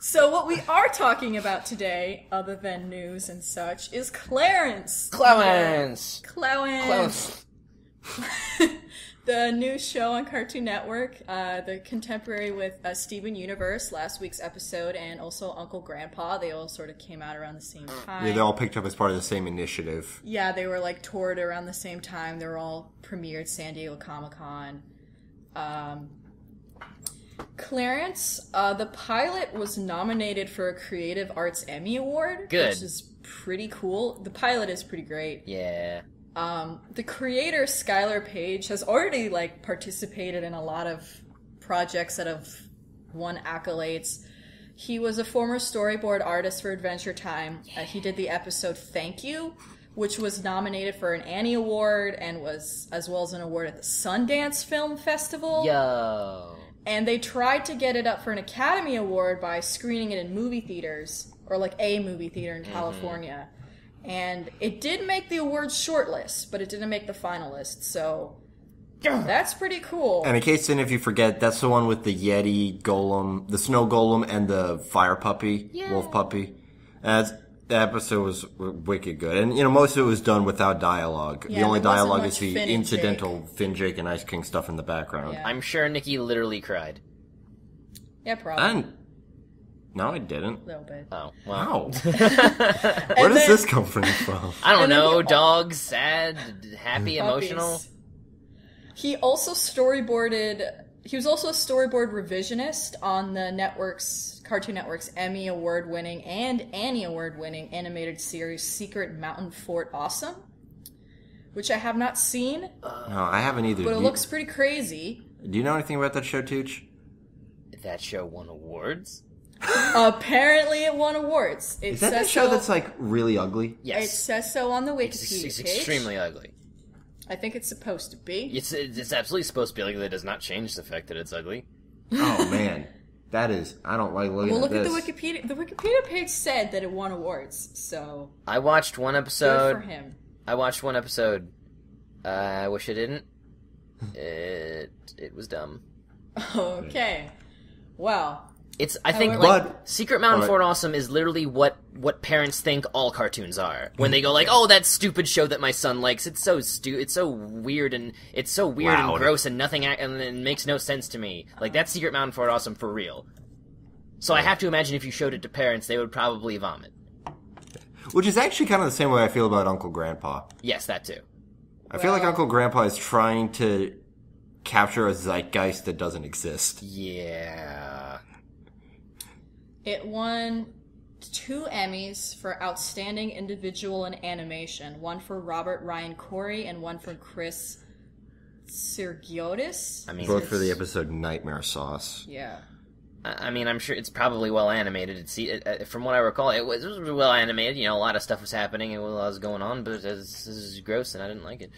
So what we are talking about today, other than news and such, is Clarence. Clarence. The new show on Cartoon Network, the contemporary with Steven Universe, last week's episode, and also Uncle Grandpa. They all sort of came out around the same time. Yeah, they all picked up as part of the same initiative. Yeah, they were like toured around the same time. They were all premiered San Diego Comic-Con. Clarence, the pilot was nominated for a Creative Arts Emmy Award. Good. Which is pretty cool. The pilot is pretty great. Yeah. The creator, Skylar Page, has already, participated in a lot of projects that have won accolades. He was a former storyboard artist for Adventure Time. He did the episode Thank You, which was nominated for an Annie Award and was, as well as an award at the Sundance Film Festival. Yo. And they tried to get it up for an Academy Award by screening it in movie theaters, or a movie theater in California. And it did make the awards shortlist, but it didn't make the finalists, so that's pretty cool. And in case any of you forget, that's the one with the Yeti golem, the snow golem, and the fire puppy, wolf puppy. And that episode was wicked good. And, most of it was done without dialogue. Yeah, the only dialogue is Finn the and incidental Finn, Jake, and Ice King stuff in the background. Yeah. I'm sure Nikki literally cried. Yeah, probably. No, I didn't. A little bit. Oh, wow. Wow. Where does this come from? I don't know. Dogs, sad, happy, Puppies. emotional. He also storyboarded... He was also a storyboard revisionist on the Cartoon Network's Emmy Award-winning and Annie Award-winning animated series Secret Mountain Fort Awesome, which I have not seen. No, I haven't either. But it looks pretty crazy. Do you know anything about that show, Tooch? That show won awards? Apparently it won awards. Is that the show that's, really ugly? Yes. It says so on the Wikipedia It's page. extremely ugly. I think it's supposed to be. It's absolutely supposed to be ugly. That does not change the fact that it's ugly. Oh, man. That is... I don't like looking Well, at this. look at the Wikipedia. The Wikipedia page said that it won awards, so... I watched one episode. Good for him. I watched one episode. I wish I didn't. It was dumb. Okay. Well... I think But- Secret Mountain Alright. Fort Awesome is literally what parents think all cartoons are. When they go oh, that stupid show that my son likes, it's so it's so weird and Loud. gross and nothing and it makes no sense to me. That's Secret Mountain Fort Awesome for real. So I have to imagine if you showed it to parents, they would probably vomit. Which is actually kind of the same way I feel about Uncle Grandpa. Yes, that too. I feel like Uncle Grandpa is trying to capture a zeitgeist that doesn't exist. Yeah. It won 2 Emmys for Outstanding Individual in Animation. One for Robert Ryan Corey and one for Chris Sergiotis. I mean, Both for the episode Nightmare Sauce. Yeah. I mean, I'm sure it's probably well animated. From what I recall, it was well animated. A lot of stuff was happening and a lot was going on, but this is gross and I didn't like it.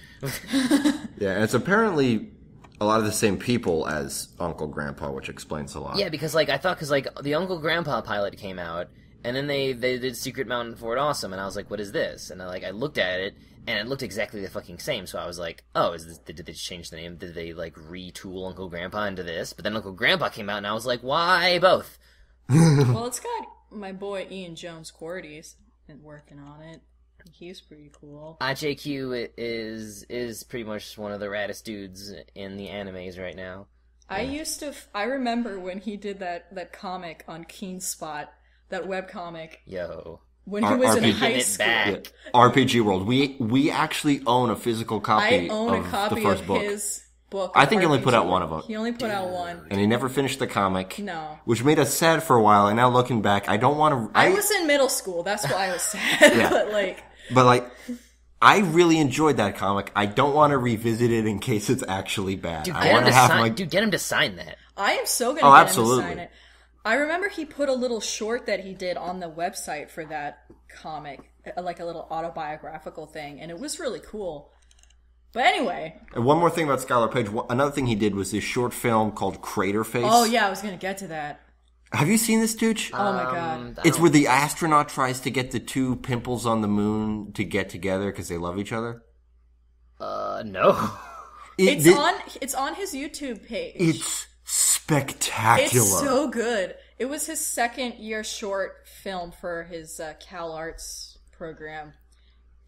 Yeah, and it's apparently a lot of the same people as Uncle Grandpa, which explains a lot. Yeah, because I thought the Uncle Grandpa pilot came out, and then they did Secret Mountain Fort Awesome, and I was like, what is this? And I looked at it, and it looked exactly the fucking same. So I was like, oh, did they change the name? Did they retool Uncle Grandpa into this? But then Uncle Grandpa came out, and I was like, why both? Well, it's got my boy Ian Jones Cordy's been working on it. He's pretty cool. IJQ is pretty much one of the raddest dudes in the animes right now. I remember when he did that comic on Keen Spot, that webcomic. Yo. When he was in RPG high it school. back. Yeah. RPG World. We actually own a physical copy I own of a copy the first of book. his book. I think he only RPG. put out one of them. He only put out one. And he never finished the comic. No. Which made us sad for a while, and now looking back, I don't want to... I was in middle school, that's why I was sad. Yeah. But I really enjoyed that comic. I don't want to revisit it in case it's actually bad. Dude, I want to have get him to sign that. I am so gonna get absolutely. him to sign it. I remember he put a little short that he did on the website for that comic, like a little autobiographical thing, and it was really cool. But anyway. And one more thing about Skylar Page. Another thing he did was this short film called Crater Face. Oh yeah, I was gonna get to that. Have you seen this, Tooch? Oh my god. It's where the astronaut tries to get the 2 pimples on the moon to get together because they love each other. No. It's on his YouTube page. It's spectacular. It's so good. It was his second year short film for his Cal Arts program.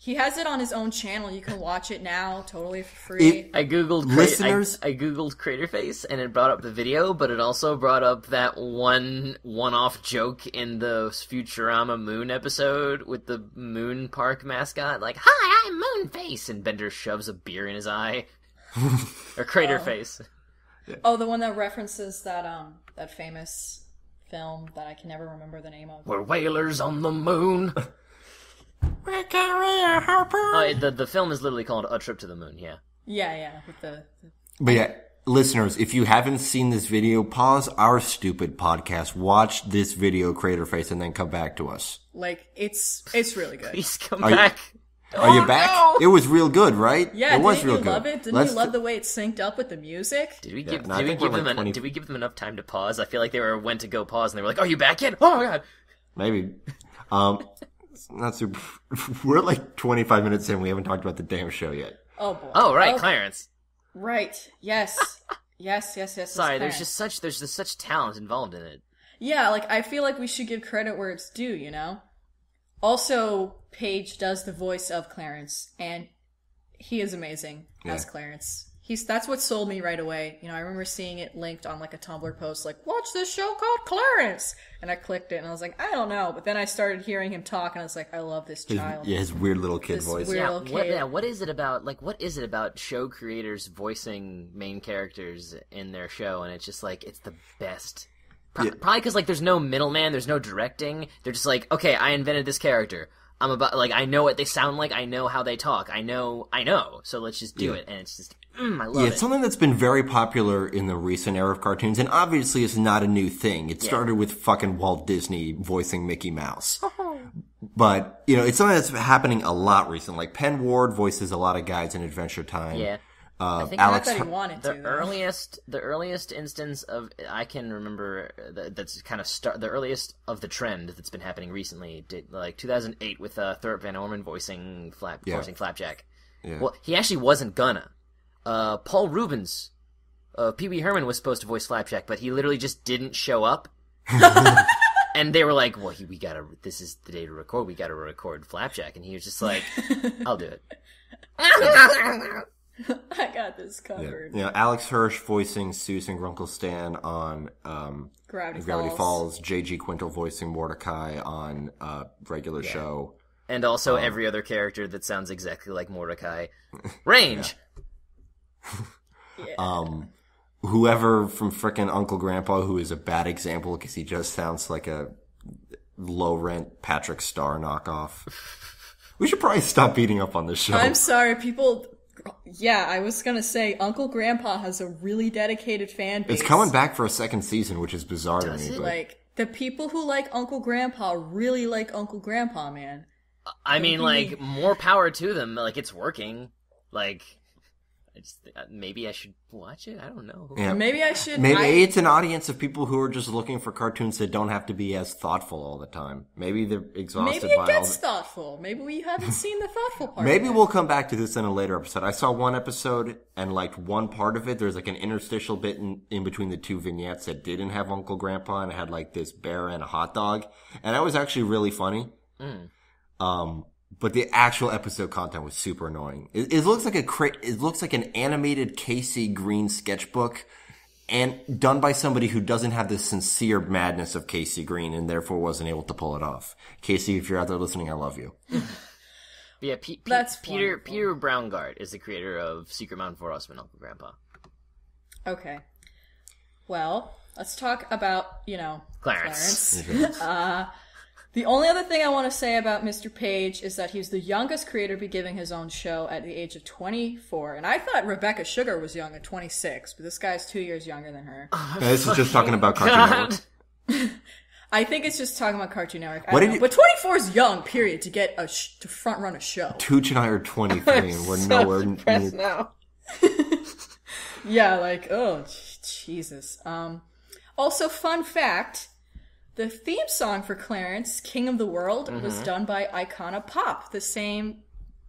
He has it on his own channel. You can watch it now, totally for free. I googled listeners. I googled Crater Face, and it brought up the video, but it also brought up that one-off joke in the Futurama Moon episode with the Moon Park mascot, like, "Hi, I'm Moonface," and Bender shoves a beer in his eye, or Crater Face. Oh, the one that references that famous film that I can never remember the name of. We're whalers on the moon. The film is literally called A Trip to the Moon, yeah. Yeah, with the... But yeah, listeners, if you haven't seen this video, pause our stupid podcast, watch this video, Crater Face, and then come back to us. Like, it's really good. Please come back. Are you back? No! It was real good, right? Yeah, it was didn't real you good. love it? Didn't you love the way it synced up with the music? Did we Yeah, give no, I think we're like 20 did we give them enough time to pause? I feel like they went to go pause, and they were like, "Are you back yet? Oh my god!" Maybe. Not super. We're like 25 minutes in. We haven't talked about the damn show yet. Oh boy. Oh right, Clarence. Right. Yes. yes. Sorry, Clarence. there's just such talent involved in it. Yeah, like, I feel like we should give credit where it's due, you know? Also, Paige does the voice of Clarence, and he is amazing as Clarence. That's what sold me right away. You know, I remember seeing it linked on, like, a Tumblr post, like, watch this show called Clarence! And I clicked it, and I was like, I don't know. But then I started hearing him talk, and I was like, I love this child. His weird little kid This voice. weird- Yeah, little what, kid. yeah. What is it about show creators voicing main characters in their show, and it's just like it's the best. Probably because like there's no middleman, there's no directing. They're just like, okay, I invented this character. I know what they sound like. I know how they talk. I know. So let's just do it, and it's just, I love it. It's something that's been very popular in the recent era of cartoons, and obviously it's not a new thing. It started with fucking Walt Disney voicing Mickey Mouse. But, you know, it's something that's happening a lot recently. Like, Penn Ward voices a lot of guys in Adventure Time. Yeah. I think Alex, not that he wanted to, though. The earliest instance of I can remember that's kind of the earliest of the trend that's been happening recently, like 2008 with Thurip Van Orman voicing Flapjack. Yeah. Well, he actually wasn't gonna. Paul Rubens, Pee Wee Herman was supposed to voice Flapjack, but he literally just didn't show up. And they were like, "Well, this is the day to record. We gotta record Flapjack," and he was just like, "I'll do it." I got this covered. Yeah. You know, Alex Hirsch voicing Susan Grunkle Stan on Gravity Falls. J.G. Quintel voicing Mordecai on regular show. And also every other character that sounds exactly like Mordecai. Range! Whoever from frickin' Uncle Grandpa, who is a bad example because he just sounds like a low-rent Patrick Star knockoff. We should probably stop beating up on this show. I'm sorry, people... Yeah, I was gonna say, Uncle Grandpa has a really dedicated fan base. It's coming back for a second season, which is bizarre to me. But... Like, the people who like Uncle Grandpa really like Uncle Grandpa, man. I mean, like, more power to them. Like, it's working. Like, maybe I should watch it? I don't know. Yeah. Maybe I should... Maybe it's an audience of people who are just looking for cartoons that don't have to be as thoughtful all the time. Maybe they're exhausted by all Maybe it gets thoughtful. Maybe we haven't seen the thoughtful part. Maybe we'll come back to this in a later episode. I saw one episode and liked one part of it. There's like an interstitial bit in between the two vignettes that didn't have Uncle Grandpa, and it had like this bear and a hot dog. And that was actually really funny. But the actual episode content was super annoying. It looks like it looks like an animated KC Green sketchbook, and done by somebody who doesn't have the sincere madness of KC Green, and therefore wasn't able to pull it off. Casey, if you're out there listening, I love you. Yeah, Peter Braungart is the creator of Secret Mountain Forest and Uncle Grandpa. Okay. Well, let's talk about, Clarence. The only other thing I want to say about Mr. Page is that he's the youngest creator to be giving his own show at the age of 24. And I thought Rebecca Sugar was young at 26, but this guy's 2 years younger than her. This is just talking about Cartoon Network. I think it's just talking about Cartoon Network. But 24 is young, period, to get to front run a show. Tooch and I are 23, and we're nowhere near now. Yeah, like, oh, Jesus. Also, fun fact... The theme song for Clarence, King of the World, was done by Icona Pop, the same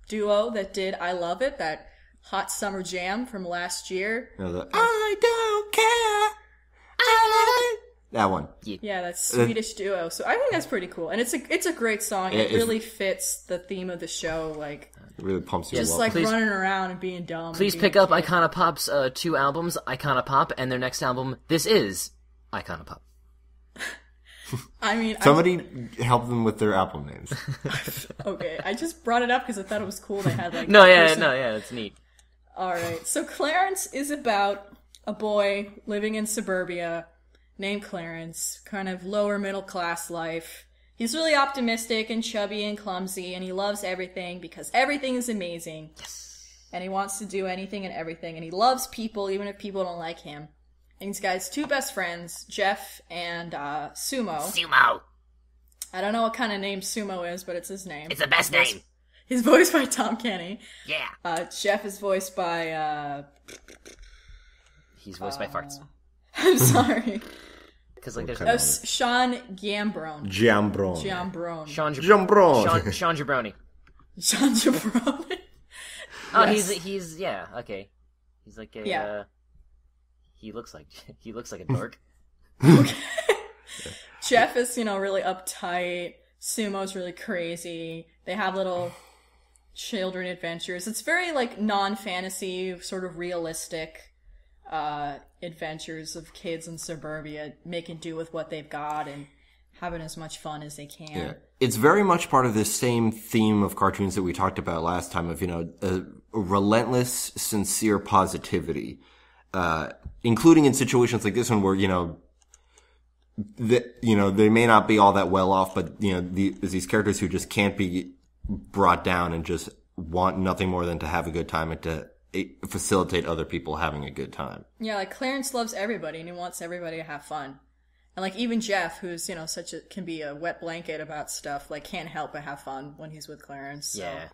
duo that did I Love It, that hot summer jam from last year. I don't care. I love it. That one. Yeah, that Swedish duo. So I think that's pretty cool, and it's a great song. It really fits the theme of the show. Like, it really pumps you just up. like running around and being dumb. Please pick up Iconopop's 2 albums, Iconopop, and their next album. This is Iconopop. I mean, somebody help them with their album names. Okay, I just brought it up because I thought it was cool. They had like it's neat. All right, so Clarence is about a boy living in suburbia named Clarence, kind of lower middle class life. He's really optimistic and chubby and clumsy, and he loves everything because everything is amazing. Yes. And he wants to do anything and everything, and he loves people even if people don't like him. And he's got his 2 best friends, Jeff and Sumo. Sumo! I don't know what kind of name Sumo is, but it's his name. It's the best name! He's voiced by Tom Kenny. Yeah. Jeff is voiced by, He's voiced by farts. I'm sorry. Because there's Sean Giambrone. Giambrone. Sean Jabroni. Sean Jabroni. Oh, yes. he's okay. He's like a he looks like a dork. Okay. Jeff is, really uptight. Sumo's really crazy. They have little children adventures. It's very like non-fantasy, sort of realistic adventures of kids in suburbia making do with what they've got and having as much fun as they can. Yeah. It's very much part of this same theme of cartoons that we talked about last time of, a relentless, sincere positivity, including in situations like this one where, they may not be all that well off, but, there's these characters who just can't be brought down and just want nothing more than to have a good time and to facilitate other people having a good time. Yeah, like Clarence loves everybody and he wants everybody to have fun. And like even Jeff, who's, can be a wet blanket about stuff, like can't help but have fun when he's with Clarence. So. Yeah.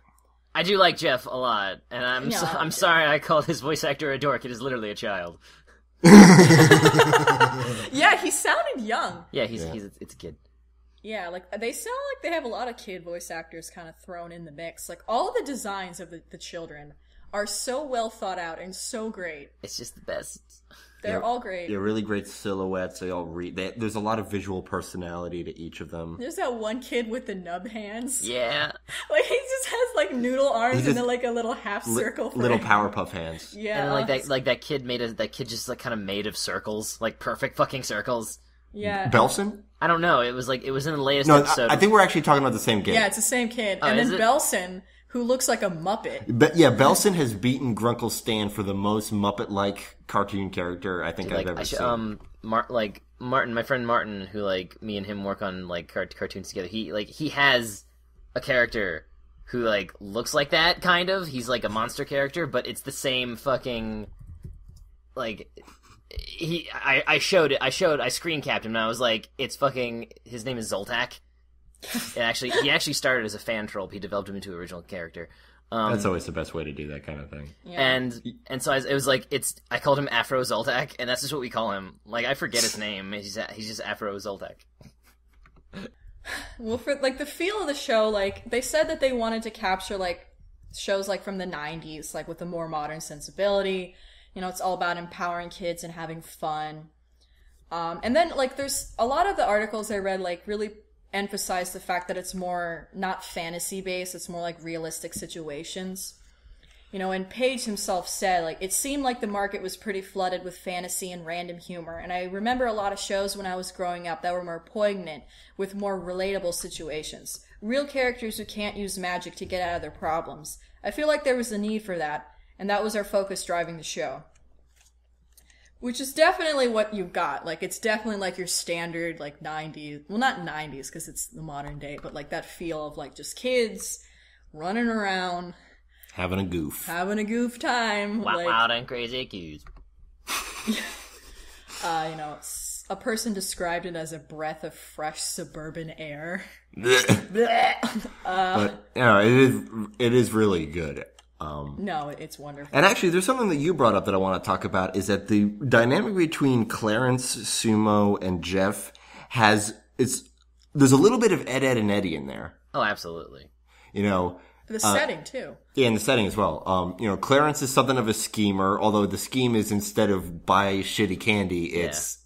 I do like Jeff a lot, and I'm sorry I called his voice actor a dork. It is literally a child. Yeah, he sounded young. Yeah, it's a kid. Yeah, like they sound like they have a lot of kid voice actors kind of thrown in the mix. Like all of the designs of the children are so well thought out and so great. It's just the best. They're all great. They're really great silhouettes. They all there's a lot of visual personality to each of them. There's that one kid with the nub hands. Yeah. Like he just has like noodle arms and then like a little half circle. Little Powerpuff hands. Yeah. And that kid just like kind of made of circles, like perfect fucking circles. Yeah. Belson? I don't know. It was in the latest episode. I think we're actually talking about the same kid. Yeah, it's the same kid. Oh, and then Belson, who looks like a Muppet. But yeah, Belson has beaten Grunkle Stan for the most Muppet-like cartoon character I think I've ever seen. Martin, my friend Martin, who me and him work on cartoons together. He has a character who looks like that kind of. He's like a monster character, but it's the same fucking I screen capped him and I was like, it's fucking, his name is Zoltak. He actually started as a fan troll. He developed him into an original character. That's always the best way to do that kind of thing. Yeah. And so it was I called him Afro Zoltak, and that's just what we call him. I forget his name. He's just Afro Zoltak. Well, for the feel of the show, they said that they wanted to capture shows from the 90s, with a more modern sensibility. It's all about empowering kids and having fun. And then there's a lot of the articles I read really emphasize the fact that it's more not fantasy based, it's more realistic situations. And Page himself said it seemed like the market was pretty flooded with fantasy and random humor. And I remember a lot of shows when I was growing up that were more poignant with more relatable situations. Real characters who can't use magic to get out of their problems. I feel like there was a need for that, and that was our focus driving the show. Which is definitely what you've got. It's definitely your standard 90s, well not 90s because it's the modern day, but that feel of just kids running around. Having a goof time. Wild and crazy kids. A person described it as a breath of fresh suburban air. But it is really good. No, it's wonderful. And actually, there's something that you brought up that I want to talk about, is that the dynamic between Clarence, Sumo, and Jeff there's a little bit of Ed, and Eddie in there. Oh, absolutely. The setting, too. Yeah, and the setting as well. Clarence is something of a schemer, although the scheme is instead of buy shitty candy, it's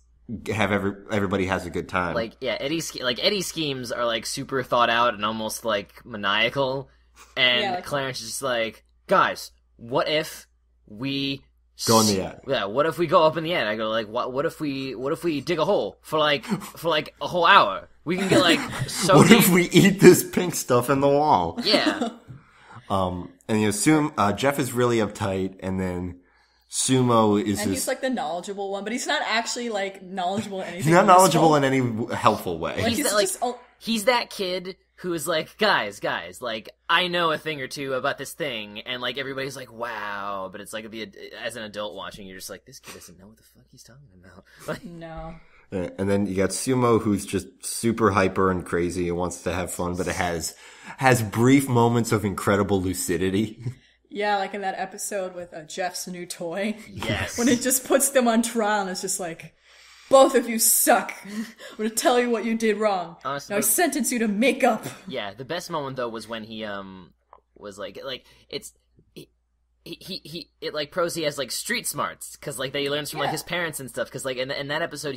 have everybody has a good time. Like, yeah, Eddie's schemes are, like, super thought out and almost, like, maniacal. And Clarence is just like, guys, what if we go in the attic? Yeah, what if we go up in the attic? I go, like, what if we dig a hole for a whole hour? We can get, like, so What deep. if we eat this pink stuff in the wall? Yeah. And Jeff is really uptight, and then Sumo is he's like the knowledgeable one, but he's not actually like knowledgeable in anything. He's not knowledgeable in any helpful way. Like, he's that kid who is like, guys, like, I know a thing or two about this thing, and like everybody's like, wow, but it's like as an adult watching, you're just like, this kid doesn't know what the fuck he's talking about. Like, no. And then you got Sumo, who's just super hyper and crazy and wants to have fun, but it has brief moments of incredible lucidity. Yeah, like in that episode with Jeff's new toy. Yes. When it just puts them on trial and it's just like, both of you suck. I'm gonna tell you what you did wrong. Honestly, now I sentence you to make up. Yeah, the best moment though was when he was like it's Prosy has like street smarts because like they learns from like his parents and stuff because like in that episode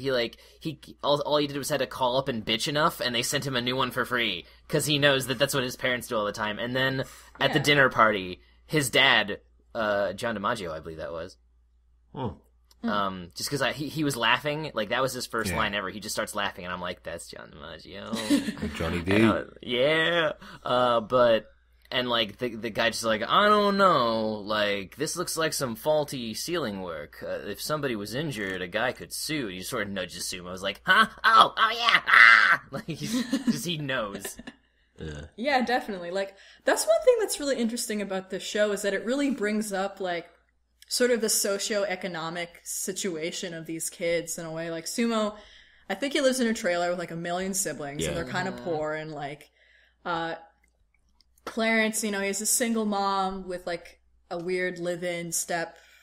all he did was had to call up and bitch enough and they sent him a new one for free because he knows that's what his parents do all the time. And then at the dinner party, his dad, John DiMaggio, I believe that was. Just because he was laughing, like that was his first line ever. He just starts laughing, and I'm like, "That's John DiMaggio, Johnny D." Yeah, and like the guy just like, I don't know, like this looks like some faulty ceiling work. If somebody was injured, a guy could sue. He sort of nudges Sumo. I was like, huh? Oh yeah, ah! Like he knows. Yeah, definitely. Like that's one thing that's really interesting about this show is that it really brings up like sort of the socioeconomic situation of these kids in a way. Like Sumo, I think he lives in a trailer with like 1 million siblings and they're kind of poor, and like Clarence, he has a single mom with like a weird live-in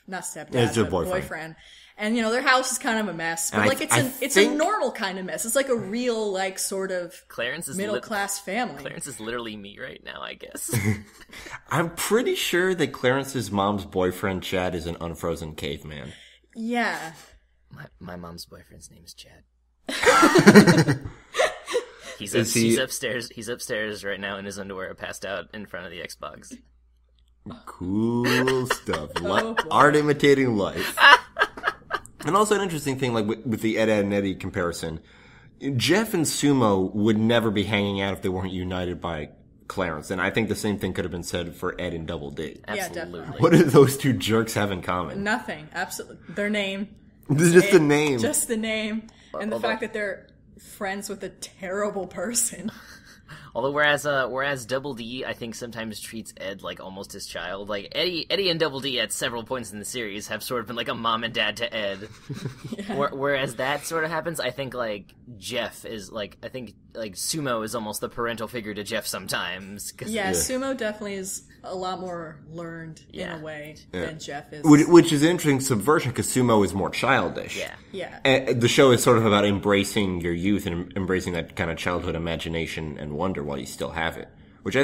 boyfriend. And their house is kind of a mess, but like it's a normal kind of mess. It's like a real like sort of middle class family. Clarence is literally me right now, I guess. I'm pretty sure that Clarence's mom's boyfriend Chad is an unfrozen caveman. Yeah. My mom's boyfriend's name is Chad. He's upstairs. He's upstairs right now in his underwear, passed out in front of the Xbox. Cool stuff. Art imitating life. And also an interesting thing, like with the Ed and Eddie comparison, Jeff and Sumo would never be hanging out if they weren't united by Clarence, and I think the same thing could have been said for Ed and Double D. Absolutely. Yeah, definitely. What do those two jerks have in common? Nothing. Absolutely. Their name. Just the name. Just the name. And the fact that they're friends with a terrible person. Although whereas Double D, I think sometimes treats Ed like almost his child. Like Eddie and Double D at several points in the series have sort of been like a mom and dad to Ed. Whereas that sort of happens, I think like Jeff is like Sumo is almost the parental figure to Jeff sometimes. Sumo definitely is a lot more learned in a way than Jeff is. Which is an interesting subversion because Sumo is more childish. Yeah. And the show is sort of about embracing your youth and embracing that kind of childhood imagination and wonder while you still have it. Which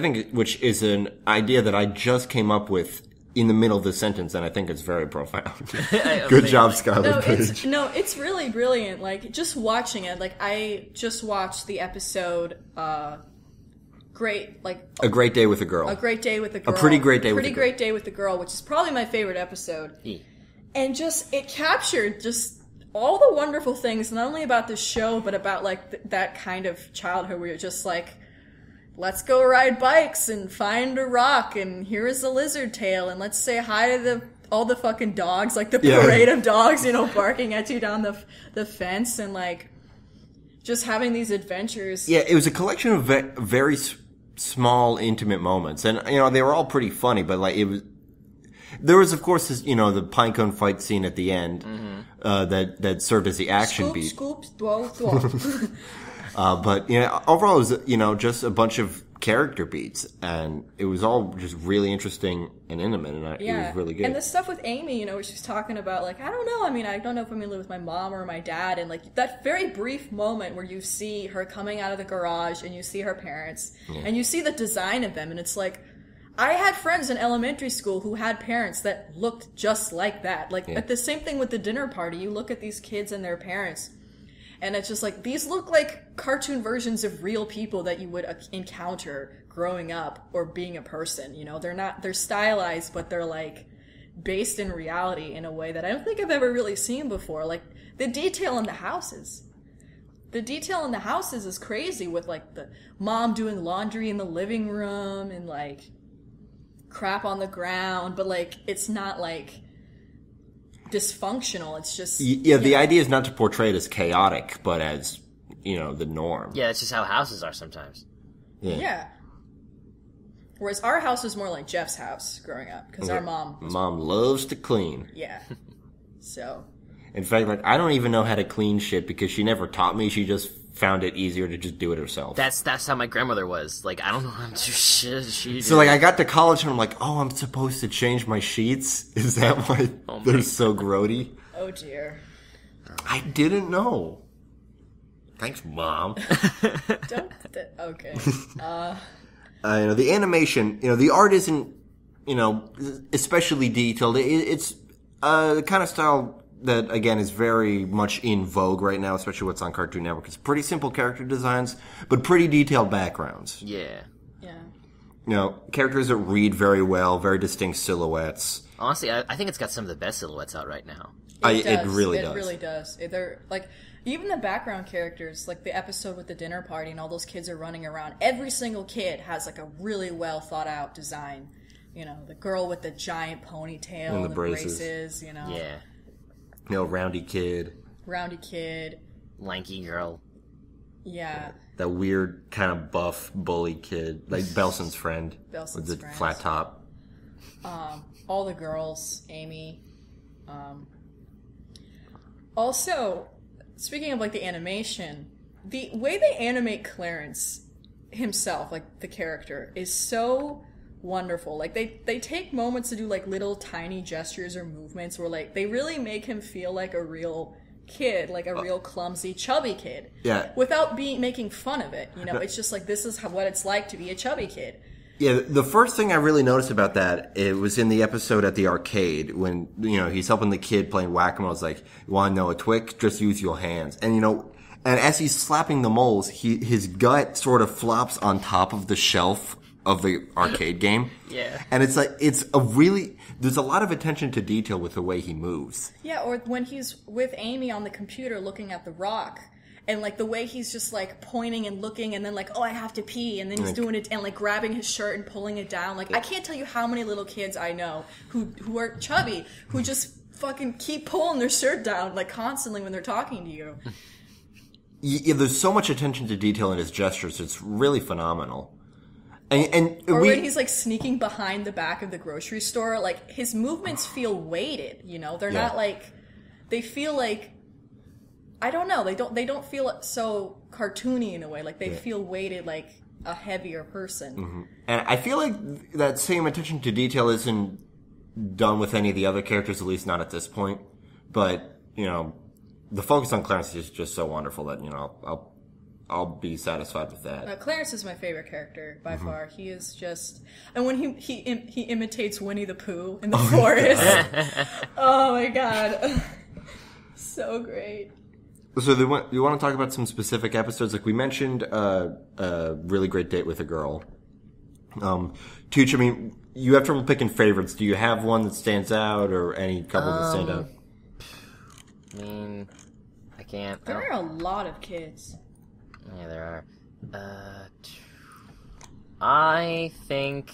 is an idea that I just came up with in the middle of the sentence, and I think it's very profound. Good job, Skylar Page. It's really brilliant. Like, just watching it, like, I just watched the episode, A Great Day with a Girl. A Pretty Great Day with a Girl. Pretty Great Day with a Girl, which is probably my favorite episode. Yeah. And just, it captured just all the wonderful things, not only about the show, but about, like, that kind of childhood where you're just like, let's go ride bikes and find a rock, and here's a lizard tail, and let's say hi to all the fucking dogs, like the parade of dogs, barking at you down the fence, and like just having these adventures. Yeah, it was a collection of very small, intimate moments, and they were all pretty funny. But like there was of course this, the pinecone fight scene at the end that served as the action beat. Scoops, thwow. But overall, it was just a bunch of character beats, and it was all just really interesting and intimate, and it was really good. And the stuff with Amy, where she's talking about like, I don't know. I mean, I don't know if I'm gonna live with my mom or my dad, and like that very brief moment where you see her coming out of the garage and you see her parents and you see the design of them, and it's like, I had friends in elementary school who had parents that looked just like that. Like, at the same thing with the dinner party, you look at these kids and their parents. And it's just like, these look like cartoon versions of real people that you would encounter growing up or being a person, you know? They're stylized, but they're like based in reality in a way that I don't think I've ever really seen before. Like, the detail in the houses. The detail in the houses is crazy, with like the mom doing laundry in the living room and like crap on the ground, but like it's not like dysfunctional. It's just the idea is not to portray it as chaotic, but as, you know, the norm. Yeah, it's just how houses are sometimes. Yeah. Whereas our house was more like Jeff's house growing up, because our mom loves to clean. Yeah. So in fact, like, I don't even know how to clean shit because she never taught me. She just found it easier to just do it herself. That's how my grandmother was. Like, I don't know how to do shit. So, like, I got to college and I'm like, oh, I'm supposed to change my sheets? Is that why they're so grody? Oh, dear. I didn't know. Thanks, Mom. Okay. You know, the animation, you know, the art isn't, you know, especially detailed. It's the kind of style that, again, is very much in vogue right now, especially what's on Cartoon Network. It's pretty simple character designs, but pretty detailed backgrounds. Yeah. Yeah. You know, characters that read very well, very distinct silhouettes. Honestly, I think it's got some of the best silhouettes out right now. It really does. It really does. They're, like, even the background characters, like the episode with the dinner party and all those kids are running around, every single kid has, like, a really well thought out design. You know, the girl with the giant ponytail And and the braces, you know. Yeah. You know, roundy kid. Lanky girl. Yeah. That weird kind of buff bully kid, like Belson's friend. Belson's with the friend. flat top. All the girls, Amy. Also, speaking of like the animation, the way they animate Clarence himself, like the character, is so wonderful. Like they take moments to do like little tiny gestures or movements where like they really make him feel like a real kid, like a real clumsy, chubby kid. Yeah. Without making fun of it. You know, it's just like, this is what it's like to be a chubby kid. Yeah, the first thing I really noticed about that, it was in the episode at the arcade when, you know, he's helping the kid playing whack-a-mole. It's like, you want to know a trick? Just use your hands. And, you know, and as he's slapping the moles, his gut sort of flops on top of the shelf of the arcade game. Yeah. And it's like, there's a lot of attention to detail with the way he moves. Yeah, or when he's with Amy on the computer looking at the rock, and like the way he's just like pointing and looking, and then like, oh, I have to pee, and then he's doing it and like grabbing his shirt and pulling it down. Like, I can't tell you how many little kids I know who are chubby, who just fucking keep pulling their shirt down like constantly when they're talking to you. Yeah, there's so much attention to detail in his gestures. It's really phenomenal. Or when he's like sneaking behind the back of the grocery store, like his movements feel weighted, you know? They're not like, they feel like, I don't know, they don't feel so cartoony in a way. Like they feel weighted like a heavier person. Mm-hmm. And I feel like that same attention to detail isn't done with any of the other characters, at least not at this point. But, you know, the focus on Clarence is just so wonderful that, you know, I'll be satisfied with that. Clarence is my favorite character by far. He is just, and when he imitates Winnie the Pooh in the forest. Oh my god, so great. So you want to talk about some specific episodes? Like we mentioned, a really great date with a girl. Tooch, I mean, you have trouble picking favorites. Do you have one that stands out, or any couple that stand out? I mean, I can't. There are a lot of kids. Yeah, there are. I think.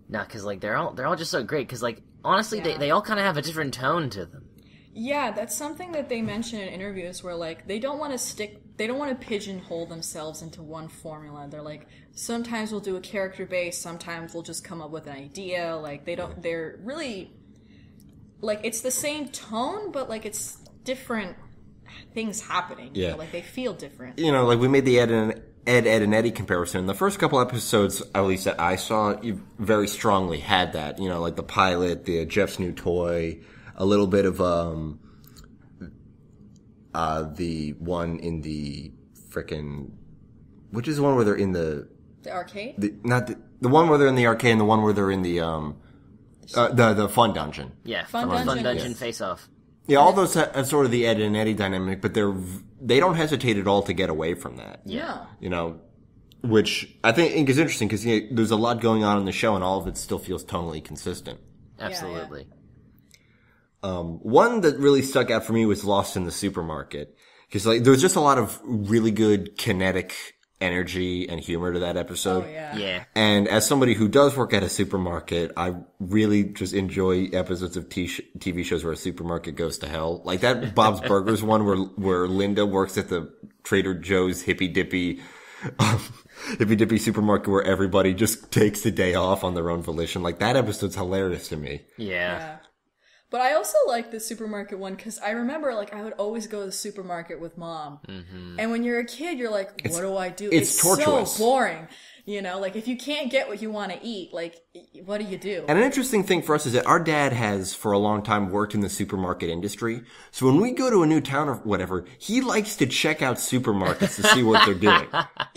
Nah, cause like they're all just so great. Cause like honestly, they all kind of have a different tone to them. Yeah, that's something that they mention in interviews where like they don't want to pigeonhole themselves into one formula. They're like, sometimes we'll do a character base, sometimes we'll just come up with an idea. Like they're really like, it's the same tone, but like it's different things happening. Yeah. You know, like they feel different. You know, like we made the Ed, and Eddie comparison. The first couple episodes, at least that I saw, you very strongly had that. You know, like the pilot, the Jeff's new toy, a little bit of the one in the frickin', which is the one where they're in the arcade? The one where they're in the arcade and the one where they're in the fun dungeon. Yeah, Fun Fun Dungeon. Dungeon Face Off. Yeah, all those have sort of the Ed and Eddie dynamic, but they don't hesitate at all to get away from that. Yeah. You know, which I think is interesting because there's a lot going on in the show and all of it still feels tonally consistent. Absolutely. One that really stuck out for me was Lost in the Supermarket. Because there was just a lot of really good kinetic energy and humor to that episode. Oh, yeah. Yeah. And as somebody who does work at a supermarket, I really just enjoy episodes of TV shows where a supermarket goes to hell. Like that Bob's Burgers one where Linda works at the Trader Joe's hippy dippy supermarket where everybody just takes the day off on their own volition. Like that episode's hilarious to me. Yeah. But I also like the supermarket one because I remember, like, I would always go to the supermarket with Mom. Mm-hmm. And when you're a kid, you're like, what do I do? It's torturous. So boring. You know, like, if you can't get what you want to eat, like, what do you do? And an interesting thing for us is that our dad has, for a long time, worked in the supermarket industry. So when we go to a new town or whatever, he likes to check out supermarkets to see what they're doing.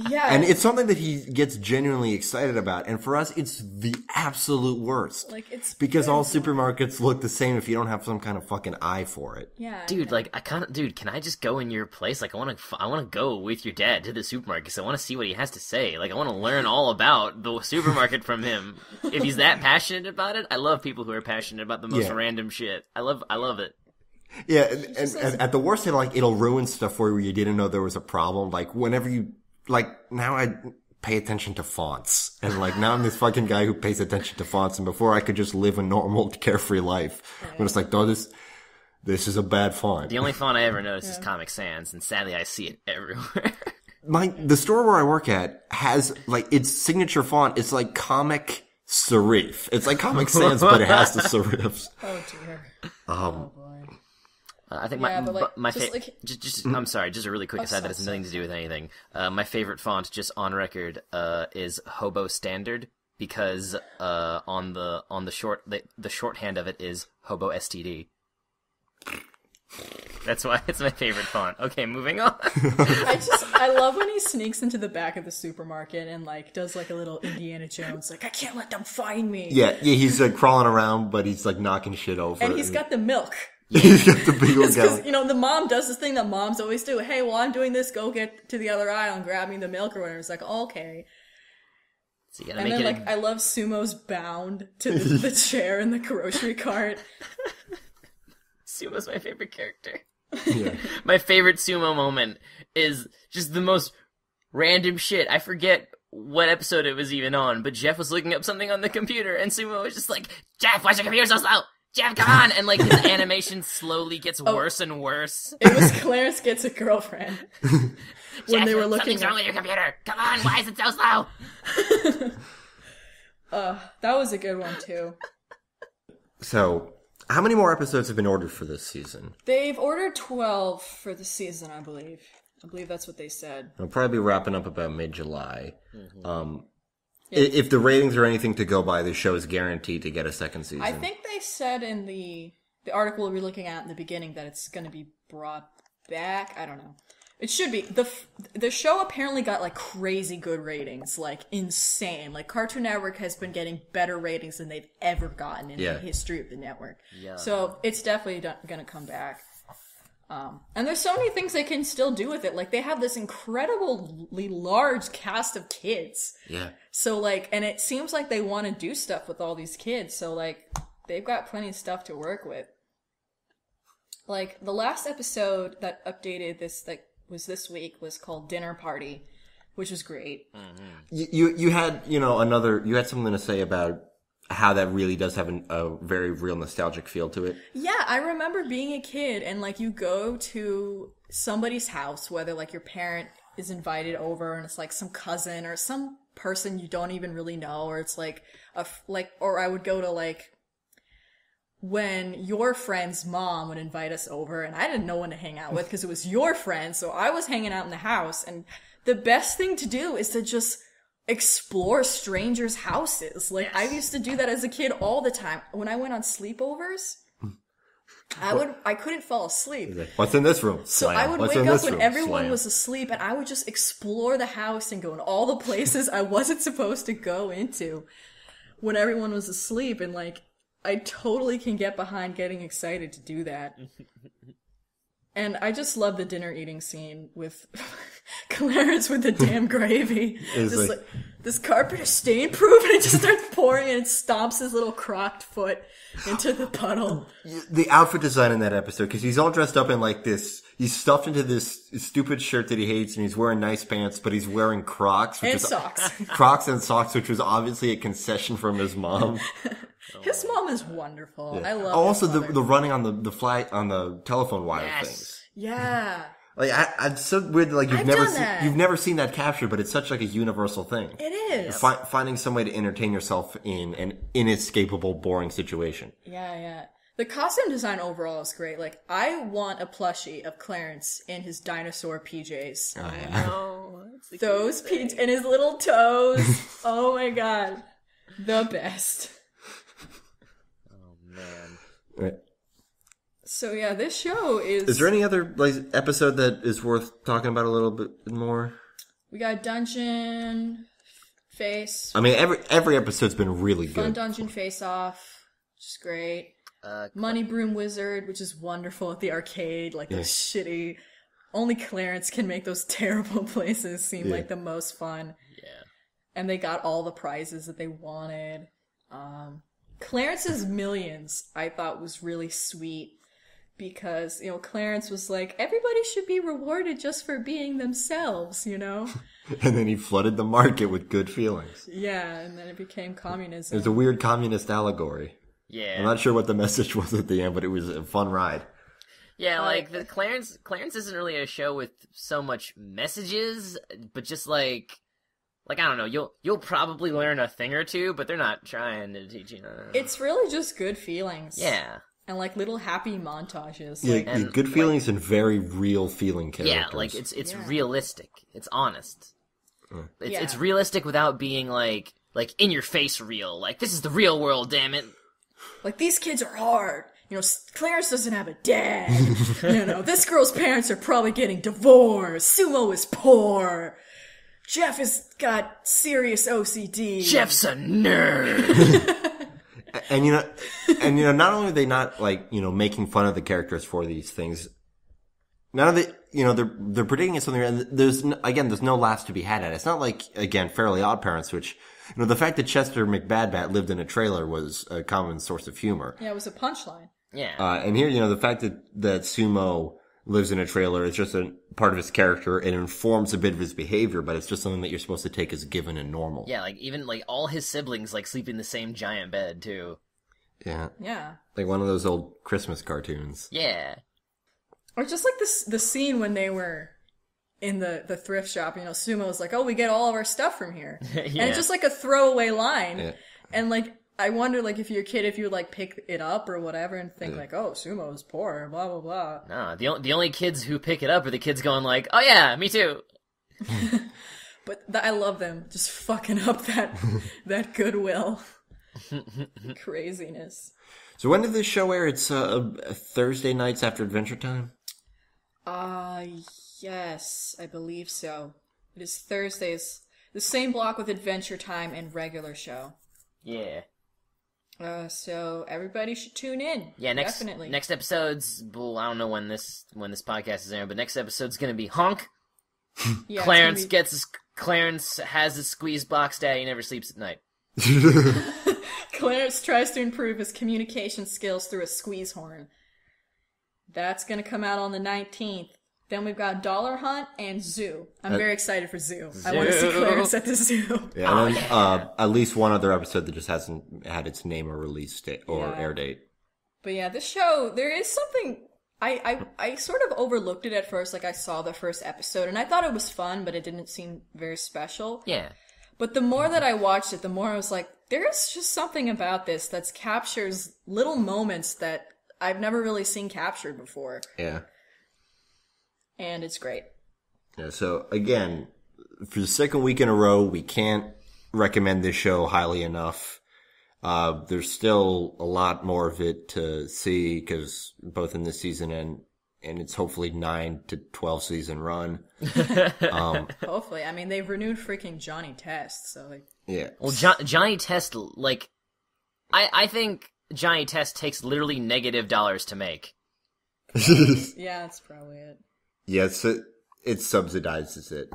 Yeah. And it's something that he gets genuinely excited about. And for us, it's the absolute worst. Like, it's because all supermarkets look the same if you don't have some kind of fucking eye for it. Yeah. Dude, like, can I just go in your place? Like, I want to go with your dad to the supermarket because I want to see what he has to say. Like, I want to learn all about the supermarket from him. If he's that passionate about it, I love people who are passionate about the most random shit. I love it. Yeah, and at the worst, it'll ruin stuff for you where you didn't know there was a problem. Like, whenever now I pay attention to fonts. And, now I'm this fucking guy who pays attention to fonts, and before I could just live a normal, carefree life. But it's like, no, this is a bad font. The only font I ever noticed is Comic Sans, and sadly I see it everywhere. The store where I work at has, its signature font, it's like Comic Serif. It's like Comic Sans, but it has the serifs. Oh, dear. Um, I think I'm sorry, just a really quick aside that has nothing to do with anything. My favorite font, just on record, is Hobo Standard, because on the shorthand of it is Hobo STD. That's why it's my favorite font. Okay, moving on. I love when he sneaks into the back of the supermarket and does a little Indiana Jones, I can't let them find me. Yeah, he's crawling around, but he's knocking shit over. And he's got the milk. He's got the big old gallon. Because, the mom does this thing that moms always do. Hey, while I'm doing this, go get to the other aisle and grab me the milk or whatever. It's like, okay. So you gotta and make then, I love Sumo's bound to the chair in the grocery cart. Sumo's my favorite character. Yeah. My favorite Sumo moment is just the most random shit. I forget what episode it was even on, but Jeff was looking up something on the computer, and Sumo was just like, Jeff, why's your computer so slow? Jeff, come on! And his animation slowly gets worse and worse. It was Clarence Gets a Girlfriend. When Jeff, they were looking something's wrong with your computer! Come on, why is it so slow? That was a good one, too. So, how many more episodes have been ordered for this season? They've ordered 12 for the season, I believe. I believe that's what they said. It'll probably be wrapping up about mid-July. Mm-hmm. If the ratings are anything to go by, the show is guaranteed to get a second season. I think they said in the article we were looking at in the beginning that it's going to be brought back. I don't know. It should be. The show apparently got crazy good ratings, insane. Cartoon Network has been getting better ratings than they've ever gotten in the history of the network. Yeah. So it's definitely going to come back. And there's so many things they can still do with it. They have this incredibly large cast of kids. Yeah. So, and it seems like they want to do stuff with all these kids. So, they've got plenty of stuff to work with. The last episode that updated was this week was called Dinner Party, which was great. Mm-hmm. You had, you had something to say about how that really does have a very real nostalgic feel to it. Yeah, I remember being a kid and you go to somebody's house, whether your parent is invited over and it's some cousin or some person you don't even really know, or it's or I would go to when your friend's mom would invite us over and I didn't know when to hang out with because it was your friend, so I was hanging out in the house, and the best thing to do is to just explore strangers' houses. I used to do that as a kid all the time. When I went on sleepovers, I couldn't fall asleep. What's in this room? So I would wake up when everyone was asleep, and I would just explore the house and go in all the places I wasn't supposed to go into when everyone was asleep. And I totally can get behind getting excited to do that. And I just love the dinner eating scene with Clarence with the damn gravy. Just like, this carpet is stain proof, and it just starts pouring and it stomps his little crocked foot into the puddle. The outfit design in that episode, because he's all dressed up in like this, he's stuffed into this stupid shirt that he hates, and he's wearing nice pants, but he's wearing Crocs. And socks. Crocs and socks, which was obviously a concession from his mom. His mom is wonderful. Yeah. I love. Also, the running on the flight on the telephone wire things. Yeah. Like it's so weird. Like you've never seen that captured, but it's such like a universal thing. It is finding some way to entertain yourself in an inescapable, boring situation. Yeah. The costume design overall is great. Like I want a plushie of Clarence in his dinosaur PJs. Oh yeah. Oh, those PJs and his little toes. Oh my god, the best. Man. Right. So yeah, this show is... Is there any other like episode that is worth talking about a little bit more? We got Dungeon Face. I mean, every episode's been really good. Fun Dungeon Face Off, which is great. Money Broom Wizard, which is wonderful at the arcade. Like those shitty... Only Clarence can make those terrible places seem like the most fun. Yeah. And they got all the prizes that they wanted. Clarence's Millions, I thought was really sweet because, Clarence was like, everybody should be rewarded just for being themselves, And then he flooded the market with good feelings. Yeah, and then it became communism. It was a weird communist allegory. Yeah. I'm not sure what the message was at the end, but it was a fun ride. Yeah, like, the Clarence isn't really a show with so much messages, but just like I don't know, you'll probably learn a thing or two, but they're not trying to teach you. It's really just good feelings. Yeah. And like little happy montages. Yeah, good feelings and very real feeling characters. Yeah, like it's realistic. It's honest. It's realistic without being like in your face real. Like this is the real world, damn it. Like these kids are hard. Clarence doesn't have a dad. This girl's parents are probably getting divorced. Sumo is poor. Jeff has got serious OCD. Jeff's a nerd. and not only are they not making fun of the characters for these things, none of the they're predicting it's something, and there's no laughs to be had at it. It's not like Fairly Odd Parents, which the fact that Chester McBadbat lived in a trailer was a common source of humor. Yeah, it was a punchline. Yeah. And here, the fact that Sumo lives in a trailer is just a part of his character. It informs a bit of his behavior, but it's just something that you're supposed to take as given and normal. Yeah, like even like all his siblings like sleep in the same giant bed too. Yeah. Yeah. Like one of those old Christmas cartoons. Yeah. Or just like the scene when they were in the thrift shop, Sumo was like, oh, we get all of our stuff from here. Yeah. And it's just like a throwaway line. Yeah. And like, I wonder, like, if you're a kid, if you would, like, pick it up or whatever and think, like, oh, Sumo's poor, blah, blah, blah. No, the only kids who pick it up are the kids going like, oh yeah, me too. But I love them just fucking up that goodwill. Craziness. So when did this show air? It's Thursday nights after Adventure Time? Yes, I believe so. It is Thursdays. The same block with Adventure Time and regular show. Yeah. So everybody should tune in. Yeah, definitely. Next episode's, well, I don't know when this podcast is airing, but next episode's gonna be Honk. Yeah, Clarence has his squeeze box daddy, he never sleeps at night. Clarence tries to improve his communication skills through a squeeze horn. That's gonna come out on the 19th. Then we've got Dollar Hunt and Zoo. I'm very excited for Zoo. I want to see Clarence at the zoo. Yeah, and then at least one other episode that just hasn't had its name or release date or air date. But yeah, this show, there is something... I sort of overlooked it at first. Like, I saw the first episode, and I thought it was fun, but it didn't seem very special. Yeah. But the more that I watched it, the more I was like, there's just something about this that captures little moments that I've never really seen captured before. Yeah. And it's great. Yeah, so again, for the second week in a row, we can't recommend this show highly enough. There's still a lot more of it to see, because both in this season and its hopefully 9 to 12 season run. Hopefully. I mean, they've renewed freaking Johnny Test, so like... Yeah. Well, Johnny Test, like, I think Johnny Test takes literally negative dollars to make. Yeah, that's probably it. Yes, it subsidizes it.